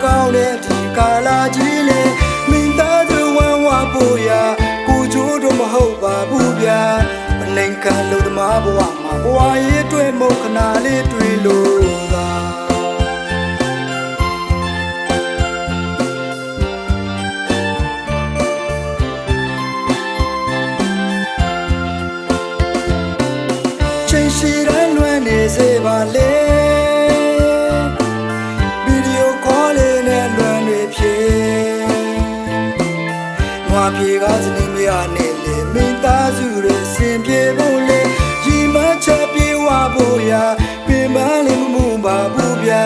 ကောင်းတဲ့ဒီကာလာကြီးလေမင်းသားသူဝမ်းဝဖို့ရာကိုချိုးတော့မဟုတ်ပါဘူးဗျာမနိုင်ခံလို့သမားဘဝမှာဘဝရေးတွေ့မုခဏလေးတွေ့လို့သာချိန်ရှိတိုင်းလွမ်းနေစေပါလေဗီဒီယိုခေါ်လေးနဲ့လွမ်းနေဖြစ်ငွားပြေကစနေမရနဲ့လေမင်းသားစုရဲ့စင်ပြေဖို့လေရီမချက်ပြေဝဖို့ရာပင်ပန်းလေးမမှုပါဘူးဗျာ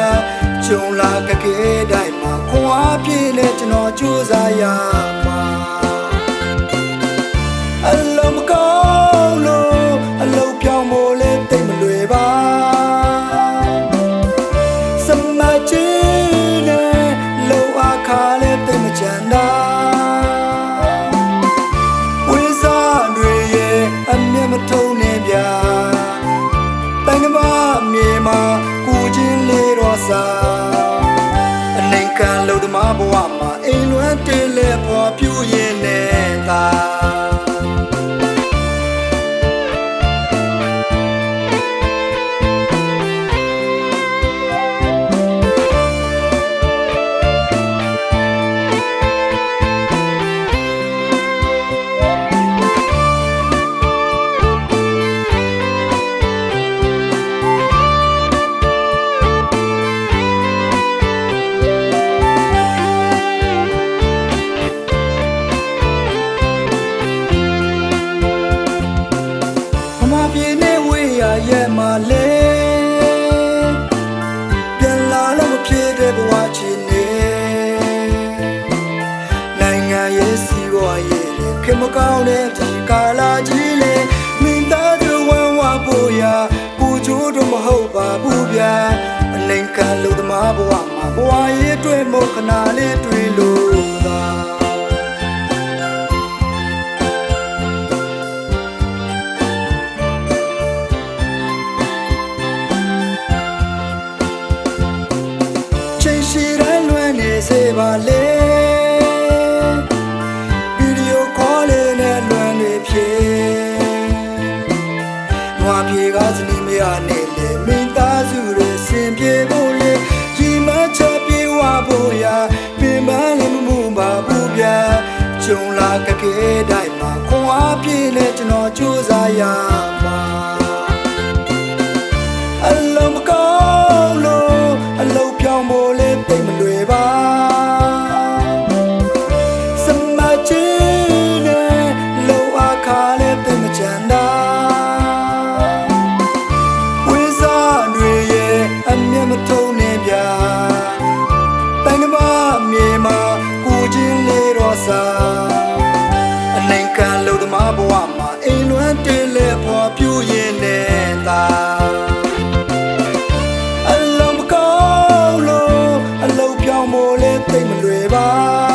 ကြုံလာကကဲတိုင်းမှာခွန်အားပြေနဲ့ကျွန်တော်ကြိုးစားရမှာအလုံးမကောင်းလို့အလုံးပြောင်းမို့လေတိတ်မလွယ်ပါစမချင်နဲ့လောအခါလေတိတ်မချမ်းသာဝိစားတွေရဲ့အမျက်မထုံနဲ့ဗျာတိုင်ကမမြေမှာကိုချင်းလေးတော့စားအနိုင်ခံလို့သမားဘဝမှာအိမ်လွမ်းတေးလဲပေါ်ပြူရင်နဲ့သာပြေနေဝေးရရဲ့မလဲပြန်လာလို့မဖြစ်တဲ့ဘဝချင်နေနိုင်ငံရဲ့စီးပွားရေးခင်မကောင်းတဲ့ဒီကာလာကြီးလေမင်းသားသူဝမ်းဝဖို့ရာကိုချိုးတော့မဟုတ်ပါဘူးဗျာအနိုင်ခံလို့သမားဘဝမှာဘဝရေးတွေ့မုခဏလေးတွေ့လို့သာစေပါလေဗီဒီယိုခေါ်လေးနဲ့လွမ်းနေဖြစ်နွားပြေကစနေမရနဲ့လေမင်းသားစုရဲ့စင်ပြေဖို့လေရီမချက်ပြေဝဖို့ရာပင်ပန်းလေးမမှုပါဘူးဗျာကြုံလာကကဲတိုင်းမှာခွန်အားပြေနဲ့ကျွန်တော်ကြိုးစားရမှာအလုံးမကောင်းလို့အလုံးပြောင်းဖို့လေတိတ်မလွယ်ပါထုံနေဗျာတိုင်ကမမြေမှာကိုချင်းလေးတော့စားအနိုင်ခံလို့သမားဘဝမှာအိမ်လွမ်းတေးလဲပေါ်ပြူရင်နဲ့သာအလုံးမကောင်းလို့အလုံးပြောင်းမို့လဲသိမ့်မလွယ်ပါ